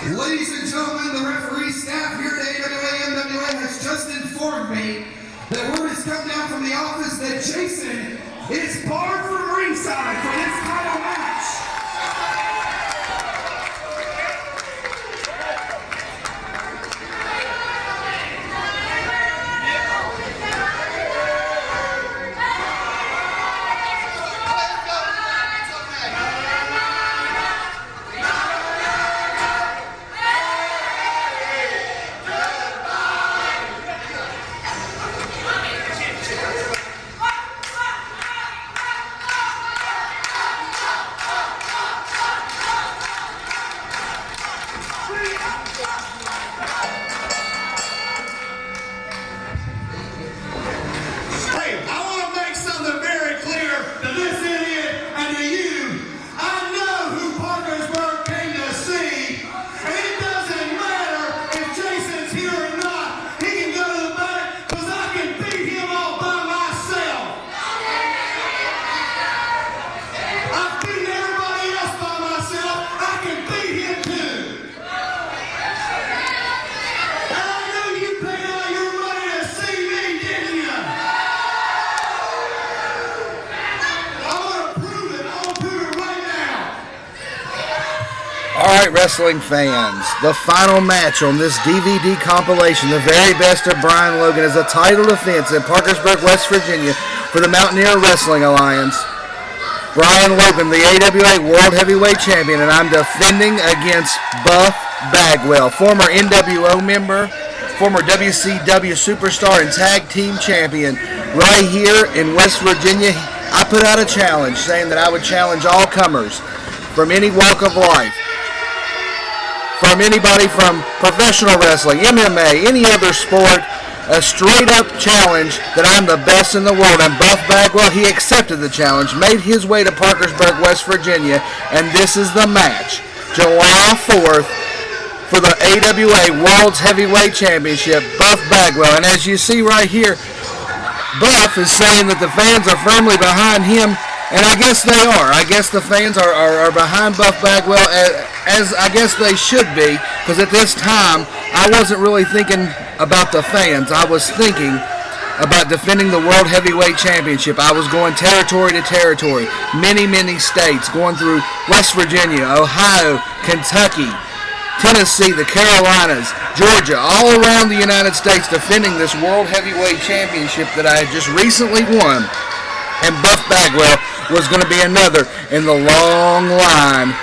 Ladies and gentlemen, the referee staff here at AWA has just informed me that word has come down from the office that Jason is barred from ringside for this title match. Alright, wrestling fans, the final match on this DVD compilation, the very best of Brian Logan, is a title defense in Parkersburg, West Virginia for the Mountaineer Wrestling Alliance. Brian Logan, the AWA World Heavyweight Champion, and I'm defending against Buff Bagwell, former NWO member, former WCW Superstar and Tag Team Champion. Right here in West Virginia, I put out a challenge saying that I would challenge all comers from any walk of life. From anybody from professional wrestling, MMA, any other sport, a straight-up challenge that I'm the best in the world. And Buff Bagwell, he accepted the challenge, made his way to Parkersburg, West Virginia, and this is the match. July 4th for the AWA World's Heavyweight Championship, Buff Bagwell. And as you see right here, Buff is saying that the fans are firmly behind him, and I guess they are. I guess the fans are behind Buff Bagwell, as I guess they should be, because at this time, I wasn't really thinking about the fans. I was thinking about defending the World Heavyweight Championship. I was going territory to territory, many states, going through West Virginia, Ohio, Kentucky, Tennessee, the Carolinas, Georgia, all around the United States, defending this World Heavyweight Championship that I had just recently won. And Buff Bagwell was going to be another in the long line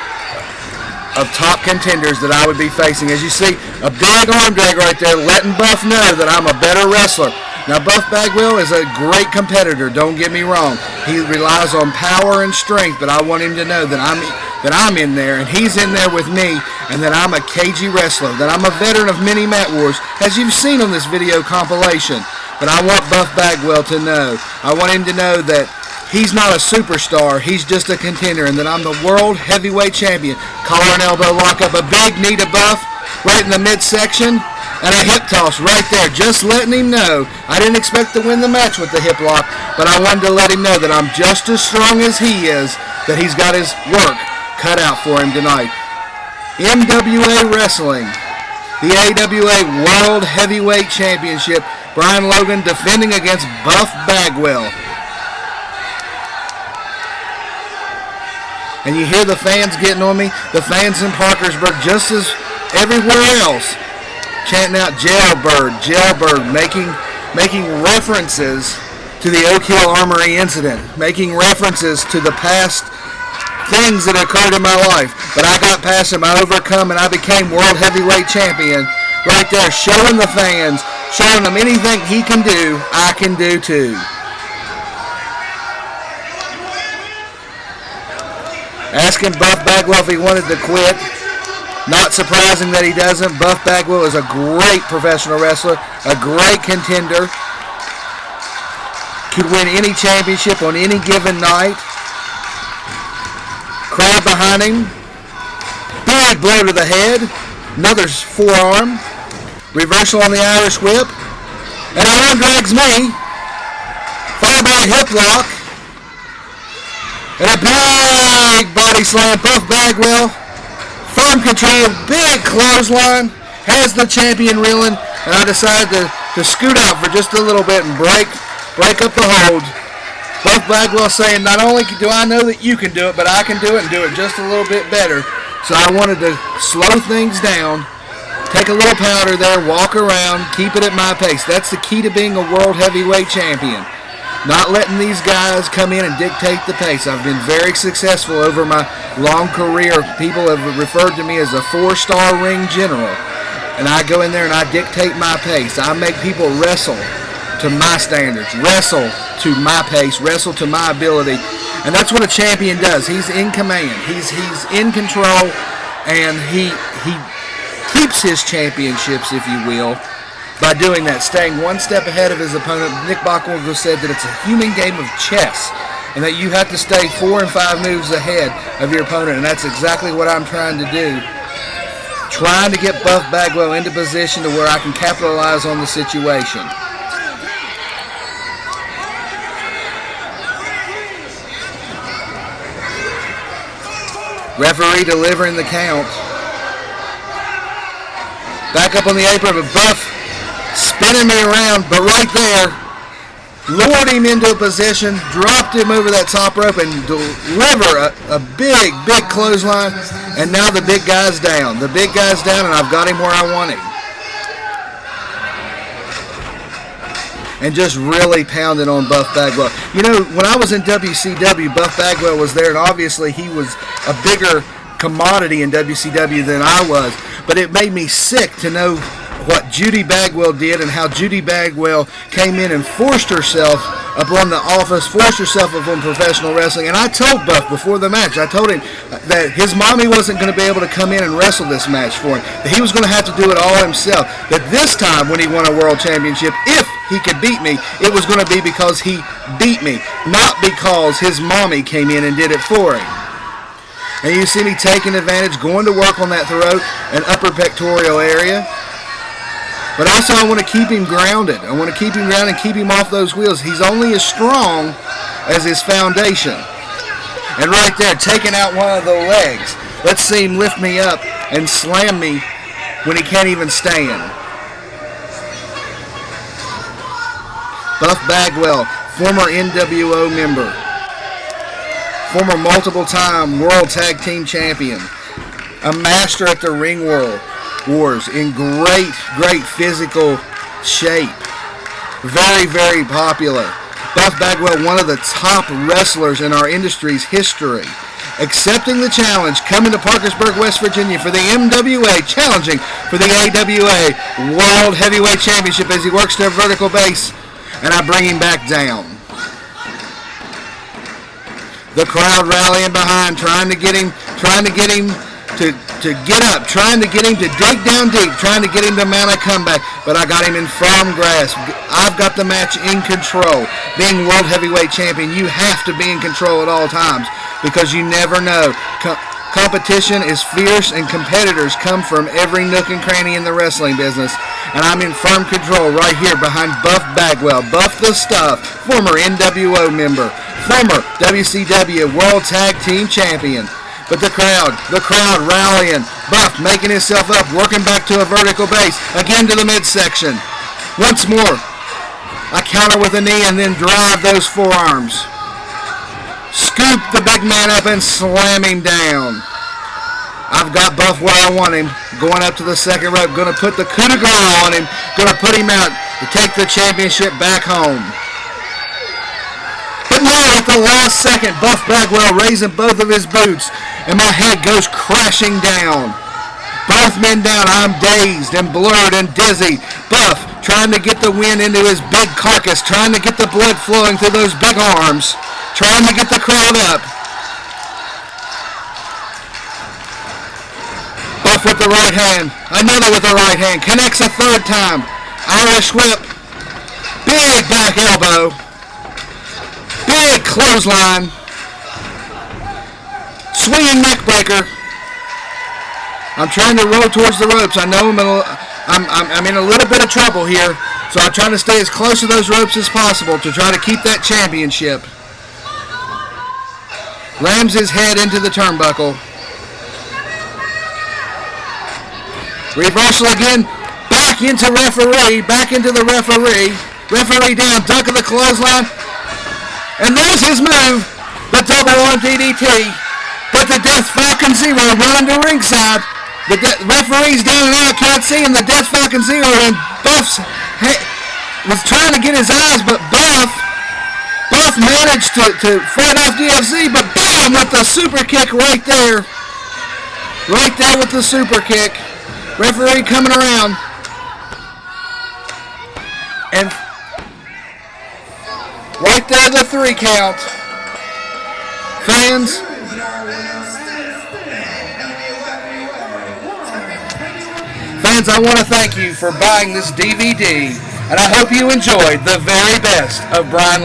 of top contenders that I would be facing. As you see, a big arm drag right there, letting Buff know that I'm a better wrestler. Now, Buff Bagwell is a great competitor, don't get me wrong. He relies on power and strength, but I want him to know that I'm in there, and he's in there with me, and that I'm a cagey wrestler, that I'm a veteran of many mat wars, as you've seen on this video compilation. But I want Buff Bagwell to know. I want him to know that he's not a superstar. He's just a contender, and that I'm the World Heavyweight Champion. Collar and elbow lock up, a big knee to Buff right in the midsection, and a hip toss right there, just letting him know. I didn't expect to win the match with the hip lock, but I wanted to let him know that I'm just as strong as he is, that he's got his work cut out for him tonight. MWA Wrestling, the AWA World Heavyweight Championship. Brian Logan defending against Buff Bagwell. And you hear the fans getting on me, the fans in Parkersburg, just as everywhere else, chanting out jailbird, jailbird, making references to the Oak Hill Armory incident, making references to the past things that occurred in my life. But I got past them, I overcome, and I became World Heavyweight Champion. Right there, showing the fans, showing them anything he can do, I can do too. Asking Buff Bagwell if he wanted to quit. Not surprising that he doesn't. Buff Bagwell is a great professional wrestler, a great contender. Could win any championship on any given night. Crowd behind him. Big blow to the head. Another forearm. Reversal on the Irish whip. And arm drags me. Followed by a hip lock. And a big body slam. Buff Bagwell. Firm control. Big clothesline. Has the champion reeling. And I decided to scoot out for just a little bit and break up the hold. Buff Bagwell saying, not only do I know that you can do it, but I can do it and do it just a little bit better. So I wanted to slow things down. Take a little powder there, walk around, keep it at my pace. That's the key to being a World Heavyweight Champion. Not letting these guys come in and dictate the pace. I've been very successful over my long career. People have referred to me as a 4-star ring general. And I go in there and I dictate my pace. I make people wrestle to my standards, wrestle to my pace, wrestle to my ability. And that's what a champion does. He's in command. He's in control, and he keeps his championships, if you will, by doing that, staying one step ahead of his opponent. Nick Bagwell said that it's a human game of chess, and that you have to stay 4 and 5 moves ahead of your opponent, and that's exactly what I'm trying to do. Trying to get Buff Bagwell into position to where I can capitalize on the situation. Referee delivering the count. Back up on the apron, but Buff spinning me around, but right there, lured him into a position, dropped him over that top rope, and deliver a big clothesline. And now the big guy's down. The big guy's down, and I've got him where I want him. And just really pounding on Buff Bagwell. You know, when I was in WCW, Buff Bagwell was there, and obviously he was a bigger commodity in WCW than I was. But it made me sick to know what Judy Bagwell did and how Judy Bagwell came in and forced herself upon the office, forced herself upon professional wrestling. And I told Buff before the match, I told him that his mommy wasn't going to be able to come in and wrestle this match for him, that he was going to have to do it all himself, that this time when he won a world championship, if he could beat me, it was going to be because he beat me, not because his mommy came in and did it for him. And you see me taking advantage, going to work on that throat and upper pectoral area. But also I want to keep him grounded. I want to keep him grounded and keep him off those wheels. He's only as strong as his foundation. And right there, taking out one of the legs. Let's see him lift me up and slam me when he can't even stand. Buff Bagwell, former NWO member. Former multiple-time World Tag Team Champion. A master at the Ring Wars in great physical shape. Very popular. Buff Bagwell, one of the top wrestlers in our industry's history. Accepting the challenge, coming to Parkersburg, West Virginia for the MWA, challenging for the AWA World Heavyweight Championship as he works to a vertical base. And I bring him back down. The crowd rallying behind, trying to get him to get up, trying to get him to dig down deep, trying to get him to mount a comeback, but I got him in firm grasp. I've got the match in control. Being World Heavyweight Champion, you have to be in control at all times because you never know. Competition is fierce and competitors come from every nook and cranny in the wrestling business. And I'm in firm control right here behind Buff Bagwell. Buff the Stuff, former NWO member, former WCW World Tag Team Champion. But the crowd rallying. Buff making himself up, working back to a vertical base. Again to the midsection. Once more. I counter with a knee and then drive those forearms. Scoop the big man up and slam him down. I've got Buff where I want him. Going up to the second rope. Going to put the coup de grace on him. Going to put him out to take the championship back home. But now at the last second, Buff Bagwell raising both of his boots, and my head goes crashing down. Both men down. I'm dazed and blurred and dizzy. Buff trying to get the wind into his big carcass, trying to get the blood flowing through those big arms, trying to get the crowd up. Buff with the right hand. Another with the right hand. Connects a third time. Irish whip. Big back elbow. Big clothesline. Swinging neck breaker. I'm trying to roll towards the ropes. I know I'm in a little bit of trouble here, so I'm trying to stay as close to those ropes as possible to try to keep that championship. Rams his head into the turnbuckle. Reversal again. Back into referee. Back into the referee. Referee down. Dunk of the clothesline. And there's his move. The double arm DDT. But the Death Falcon Zero running to ringside. The referee's down and out, can't see him. The Death Falcon Zero, and Buff was trying to get his eyes, but Buff managed to fight off DFZ, but bam, with the super kick right there. Right there with the super kick. Referee coming around. And right there, the 3 count. Fans, I want to thank you for buying this DVD, and I hope you enjoyed the very best of Brian Logan.